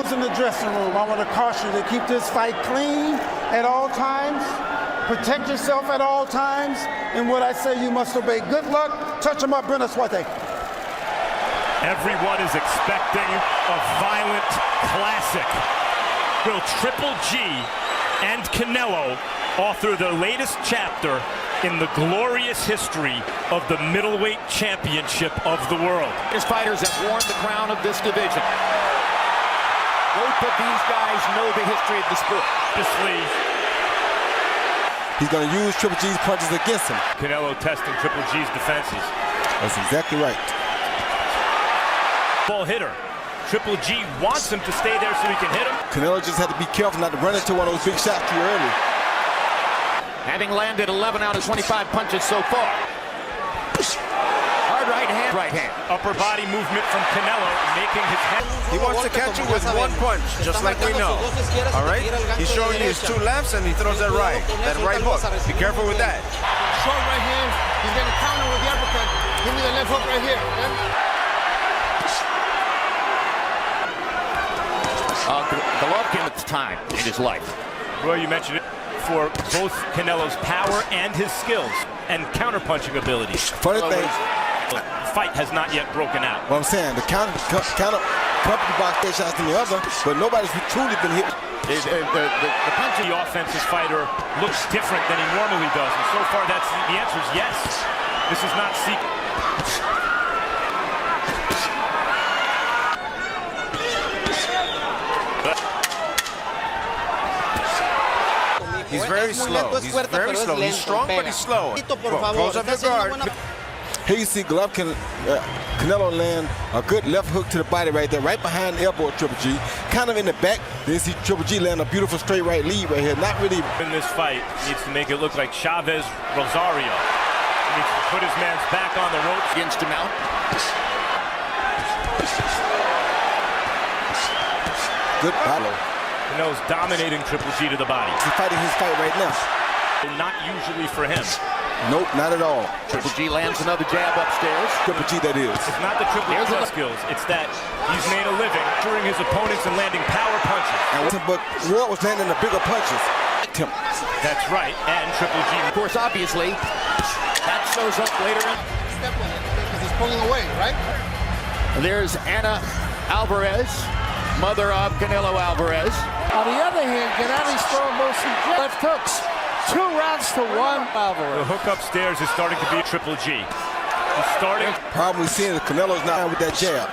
those in the dressing room, I want to caution you to keep this fight clean at all times. Protect yourself at all times. And what I say, you must obey. Good luck. Touch him up, Brenda Swate. Everyone is expecting a violent classic. Will Triple G and Canelo author the latest chapter in the glorious history of the middleweight championship of the world? His fighters have worn the crown of this division. Both of these guys know the history of the sport. He's going to use Triple G's punches against him. Canelo testing Triple G's defenses. That's exactly right. Ball hitter. Triple G wants him to stay there so he can hit him. Canelo just had to be careful not to run into one of those big shots too early. Having landed 11 out of 25 punches so far. Hard right hand. Upper body movement from Canelo, making his head. He wants to catch you with one punch, just like we know. All right? He's showing you his two lefts and he throws that right hook. Be careful with that. Short right hand. He's going to counter with the uppercut. Give me the left hook right here. Golovkin at the time in his life. Well, you mentioned it for both Canelo's power and his skills and counterpunching abilities. Funny thing, the fight has not yet broken out. What I'm saying, the counter company box their shots than the other, but nobody's truly been hit. The punch of the offensive fighter looks different than he normally does, and so far that's the answer is yes. This is not secret. He's very slow. He's very slow. He's strong, but he's slow. Close up your guard. Here you see Golovkin, Canelo land a good left hook to the body right there, right behind the elbow of Triple G, kind of in the back. Then you see Triple G land a beautiful straight right lead right here. Not really. In this fight, needs to make it look like Chavez Rosario. He needs to put his man's back on the ropes. Against him out. Good battle. Canelo's dominating Triple G to the body. He's fighting his fight right now. Not usually for him. Nope, not at all. Triple G lands another jab upstairs. Triple G, that is. It's not the Triple G skills. It's that he's made a living touring his opponents and landing power punches. But Ward was landing the bigger punches. That's right, and Triple G. Of course, obviously, that shows up later in. Because he's pulling away, right? There's Ana Alvarez, mother of Canelo Alvarez. On the other hand, Gennadi's throwing mostly left hooks. 2 rounds to 1, Alvarez. The hook upstairs is starting to be Triple G. He's starting. Problem we're seeing is Canelo's not with that jab.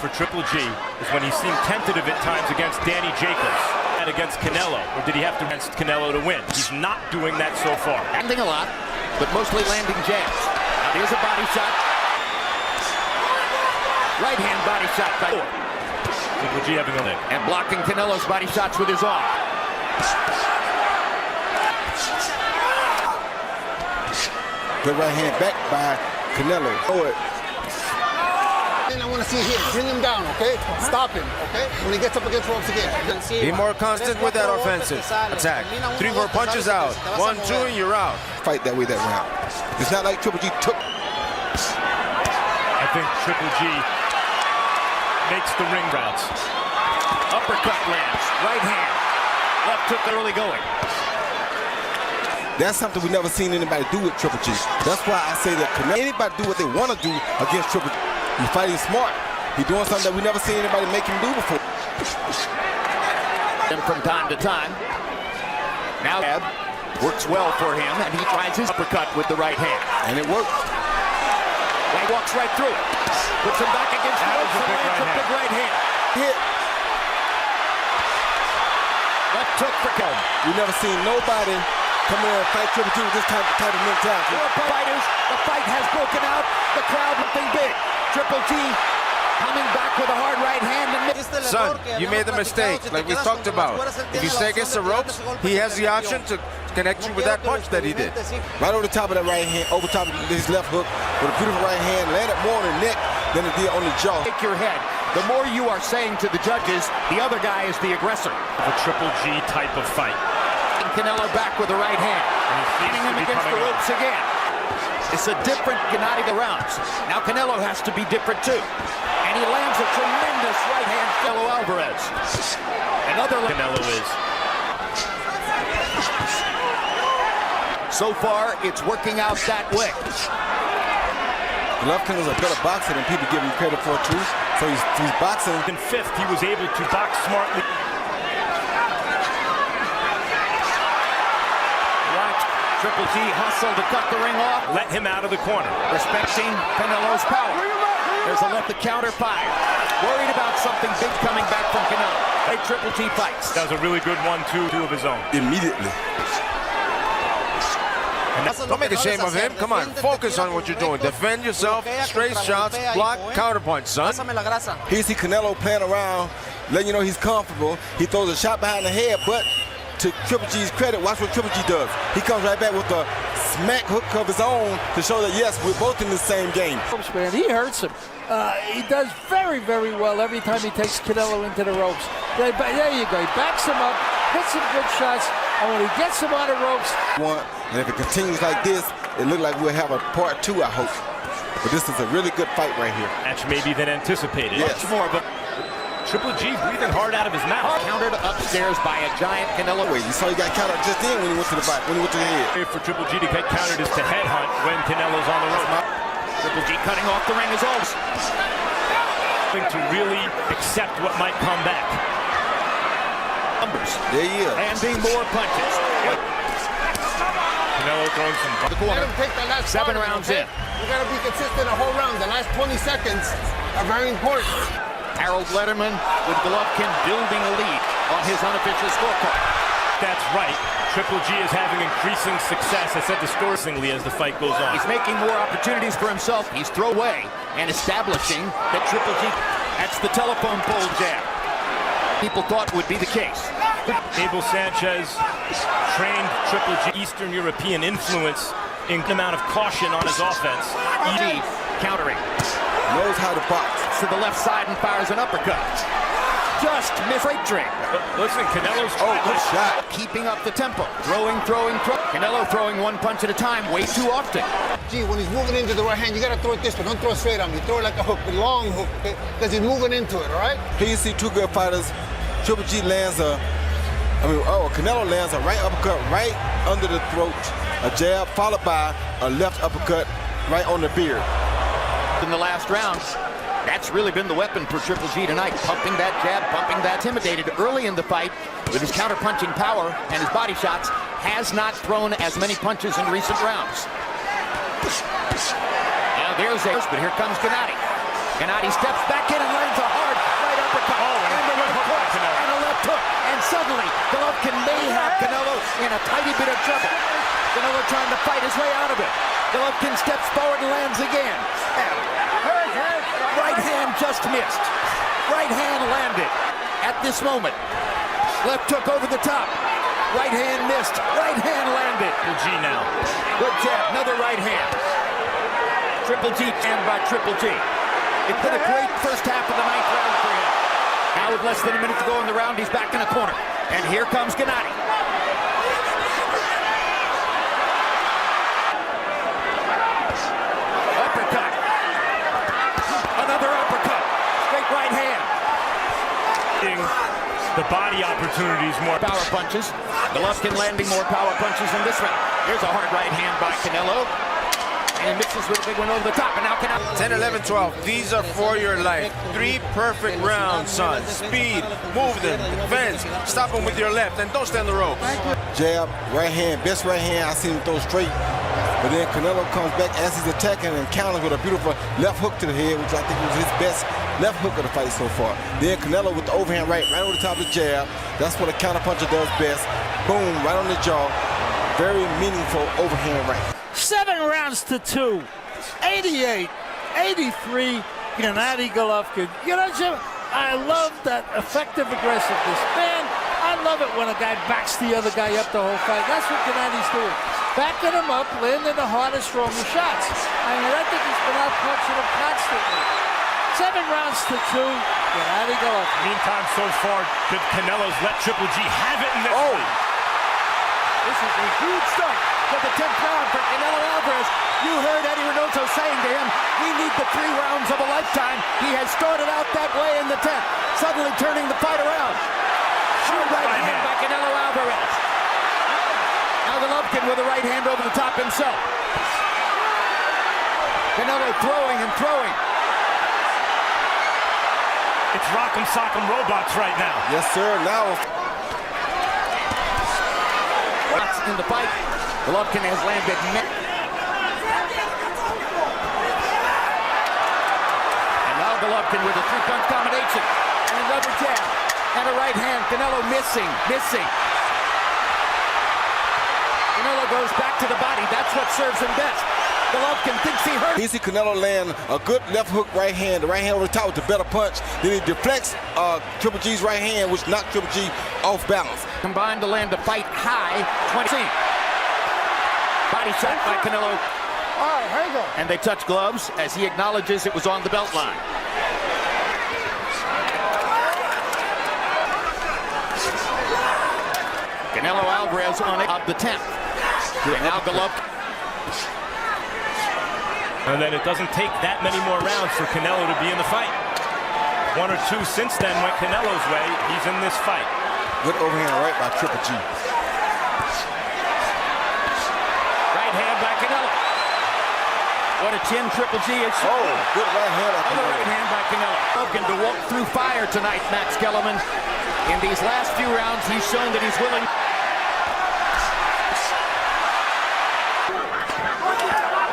For Triple G is when he seemed tentative at times against Danny Jacobs and against Canelo, or did he have to against Canelo to win? He's not doing that so far. Landing a lot, but mostly landing jabs. Now here's a body shot. Right hand body shot by Triple G having a leg. and blocking Canelo's body shots with his arm. Good right hand back by Canelo. And I want to see here. Bring him down, okay? Stop him, okay? When he gets up against ropes again. Be more constant with that offensive attack. 3 more punches out. 1, 2, and you're out. Fight that way that round. It's not like Triple G took. I think Triple G makes the ring routes. Uppercut lands, right hand. Left hook early going. That's something we never seen anybody do with Triple G. That's why I say that anybody do what they want to do against Triple G. He's fighting smart. He's doing something that we never seen anybody make him do before. And from time to time, now works well for him, and he tries his uppercut with the right hand. And it worked. He walks right through it. Puts him back against the ropes and lands a big right hand. Hit. Left hook for Kelvin. We never seen nobody come in and fight Triple G with this type of mentality. Four fighters, the fight has broken out. The crowd looking big. Triple G coming back with a hard right hand. Son, you made the mistake, like we talked about. If you stay against the ropes, he has the option to connect you with that punch that he did. Right over the top of that right hand, over top of his left hook, with a beautiful right hand, landed more on the neck than it did on the jaw. Take your head. The more you are saying to the judges, the other guy is the aggressor. A Triple G type of fight. And Canelo back with the right hand. Hitting him against the ropes again. It's a different Gennady rounds. Now Canelo has to be different too. And he lands a tremendous right hand, Canelo Alvarez. Another Canelo is. So far, it's working out that way. Golovkin is a better boxer than people give him credit for too. So he's boxing. In fifth, he was able to box smartly. Watch Triple G hustle to cut the ring off. Let him out of the corner. Respecting Canelo's power. There's a left to counter fire. Worried about something big coming back from Canelo. Hey, Triple G fights. That was a really good 1-2 of his own. Immediately. Don't make a shame of him. Come on, focus on what you're doing. Defend yourself, straight shots, block, counterpunch, son. Here you see Canelo playing around, letting you know he's comfortable. He throws a shot behind the head, but to Triple G's credit, watch what Triple G does. He comes right back with a smack hook of his own to show that, yes, we're both in the same game. Man, he hurts him. He does very, very well every time he takes Canelo into the ropes. There you go. He backs him up, hits some good shots, and when he gets him on the ropes. And if it continues like this, it looks like we'll have a part 2, I hope. But this is a really good fight right here. Match maybe than anticipated. Yes. Much more, but Triple G breathing hard out of his mouth. Countered upstairs by a giant Canelo. Wait, you saw he got countered just then when he went to the back, when he went to the head. For Triple G to get countered is to headhunt when Canelo's on the rope. Triple G cutting off the ring is always. To really accept what might come back. Numbers. There he is. Landing more punches. Canelo throwing some. The corner. Take the last 7 rounds in. You gotta be consistent the whole round. The last 20 seconds are very important. Harold Letterman with Golovkin building a lead on his unofficial scorecard. That's right. Triple G is having increasing success. I said distortingly as the fight goes on. He's making more opportunities for himself. He's throwaway and establishing that Triple G. That's the telephone pole jab. People thought would be the case. Abel Sanchez trained Triple G. Eastern European influence in the amount of caution on his offense. ED countering. Knows how to box. To the left side and fires an uppercut. Just missed right drink. Listen, Canelo's good shot. Keeping up the tempo. Throwing. Canelo throwing one punch at a time way too often. Gee, when he's moving into the right hand, you gotta throw it this way. Don't throw it straight on me. Throw it like a hook, a long hook, okay? Because he's moving into it, all right? Here you see two good fighters. Triple G lands Canelo lands a right uppercut right under the throat. A jab followed by a left uppercut right on the beard. In the last round, that's really been the weapon for Triple G tonight. Pumping that jab, pumping that. Intimidated early in the fight with his counter-punching power and his body shots. Has not thrown as many punches in recent rounds. Now there's but here comes Gennady. Gennady steps back in and lands a hard right uppercut. And a left hook. And a left hook. And suddenly, Golovkin may have Canelo in a tiny bit of trouble. Canelo trying to fight his way out of it. Golovkin steps forward and lands again. Right hand just missed. Right hand landed at this moment. Left hook over the top. Right hand missed. Right hand landed. Triple G now. Good jab. Another right hand. Triple G and by Triple G. It's been a great first half of the 9th round for him. Now with less than a minute to go in the round, he's back in the corner. And here comes Gennady. Uppercut. Another uppercut. Straight right hand. The body opportunities more. Power punches. Golovkin landing more power punches in this round. Here's a hard right hand by Canelo. And he mixes with a big one over the top. And now Canelo. 10, 11, 12. These are for your life. 3 perfect rounds, son. Speed, move them, defense. Stop them with your left and don't stand the rope. Jab, right hand, best right hand. I seen him throw straight. But then Canelo comes back as he's attacking and counters with a beautiful left hook to the head, which I think was his best left hook of the fight so far. Then Canelo with the overhand right over the top of the jab. That's what a counterpuncher does best. Boom, right on the jaw. Very meaningful overhand right. 7 rounds to 2. 88, 83, Gennady Golovkin. You know, Jim, I love that effective aggressiveness. Man, I love it when a guy backs the other guy up the whole fight. That's what Gennady's doing. Backing him up, landing the hardest, strongest shots. I mean, I think he's been out punching him constantly. 7 rounds to 2, Gennady Golovkin. Meantime, so far, Canelo's let Triple G have it in this fight. This is a huge start to the 10th round for Canelo Alvarez. You heard Eddie Reynoso saying to him, we need the 3 rounds of a lifetime. He has started out that way in the 10th, suddenly turning the fight around. Hard right hand by Canelo Alvarez. Now Golovkin with a right hand over the top himself. Canelo throwing and throwing. It's Rock'em Sock'em Robots right now. Yes, sir. Now In the fight, Golovkin has landed. And now Golovkin with a 3-punch combination and another jab and a right hand. Canelo missing. Canelo goes back to the body. That's what serves him best. Golovkin thinks he hurt. you see Canelo land a good left hook right hand. The right hand over the top with the better punch. Then he deflects Triple G's right hand, which knocked Triple G off balance. Combined to land a fight high 20. Body shot by Canelo. All right, here you go. And they touch gloves as he acknowledges it was on the belt line. Canelo Alvarez on it of the 10th. And now Golovkin. And then it doesn't take that many more rounds for Canelo to be in the fight. 1 or 2 since then went Canelo's way. He's in this fight. Good overhand right by Triple G. Right hand by Canelo. What a chin Triple G is. Oh, good right hand by Other Canelo. right hand by Canelo. Golovkin to walk through fire tonight, Max Kellerman. In these last few rounds, he's shown that he's willing.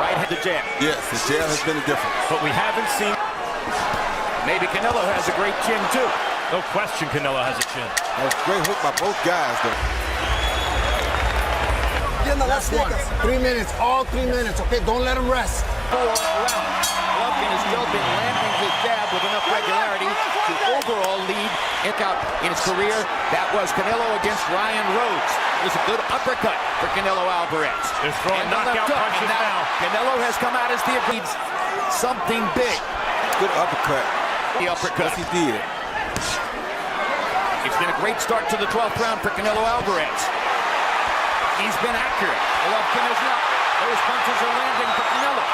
Right hand to jab. Yes, his jab has been the difference. But we haven't seen... Maybe Canelo has a great chin, too. No question Canelo has a chin. That was a great hook by both guys, though. Last 1. 3 minutes, all 3 minutes, okay? Don't let him rest. 4 rounds. Golovkin has still been landing his jab with enough regularity to overall lead in his career. That was Canelo against Ryan Rhodes. It was a good uppercut for Canelo Alvarez. They're throwing knockout punches now. Canelo has come out as the leads. Something big. Good uppercut. The uppercut. Yes, he did. It's been a great start to the 12th round for Canelo Alvarez. He's been accurate. Golovkin is not. Those punches are landing for Canelo.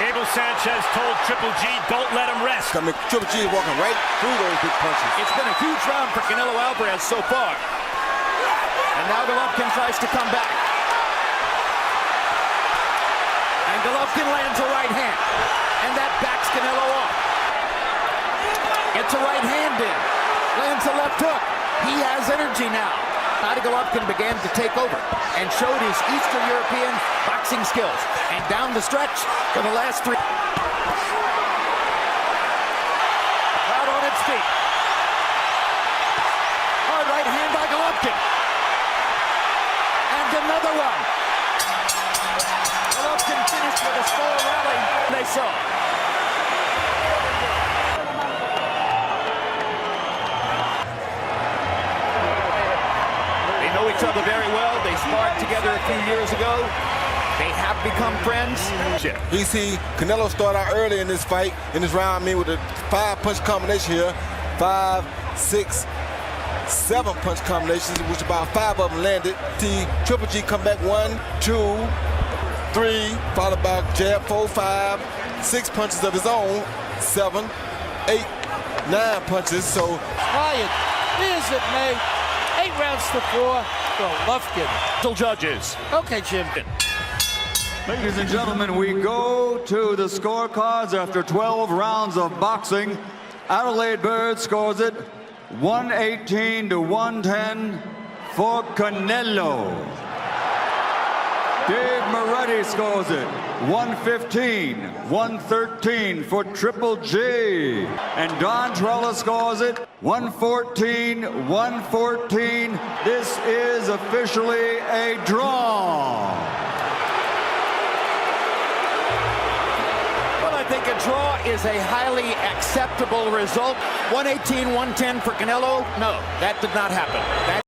Abel Sanchez told Triple G, don't let him rest. I mean, Triple G is walking right through those big punches. It's been a huge round for Canelo Alvarez so far. And now Golovkin tries to come back. And Golovkin lands a right hand. And that backs Canelo off. Gets a right hand in. Lands a left hook. He has energy now. Adi Golovkin began to take over and showed his Eastern European boxing skills. And down the stretch for the last 3. Crowd on its feet. Hard right hand by Golovkin. And another one. Golovkin finished with a slow rally. They saw. They know each other very well. They sparred together a few years ago. They have become friends. You see, Canelo started out early in this fight, in this round, with a 5-punch combination here. 5, 6, 7 punch combinations, which about 5 of them landed. Triple G come back 1, 2, 3, followed by jab 4, 5, 6 punches of his own, 7, 8, 9 punches. So Quiet, be as it may. 8 rounds to 4. Golovkin. Still judges. Okay, Jim. Ladies and gentlemen, we go to the scorecards after 12 rounds of boxing. Adelaide Bird scores it 118 to 110 for Canelo. Dave Moretti scores it 115-113 for Triple G. And Don Trella scores it 114-114. This is officially a draw. Well, I think a draw is a highly acceptable result. 118-110 for Canelo? No, that did not happen.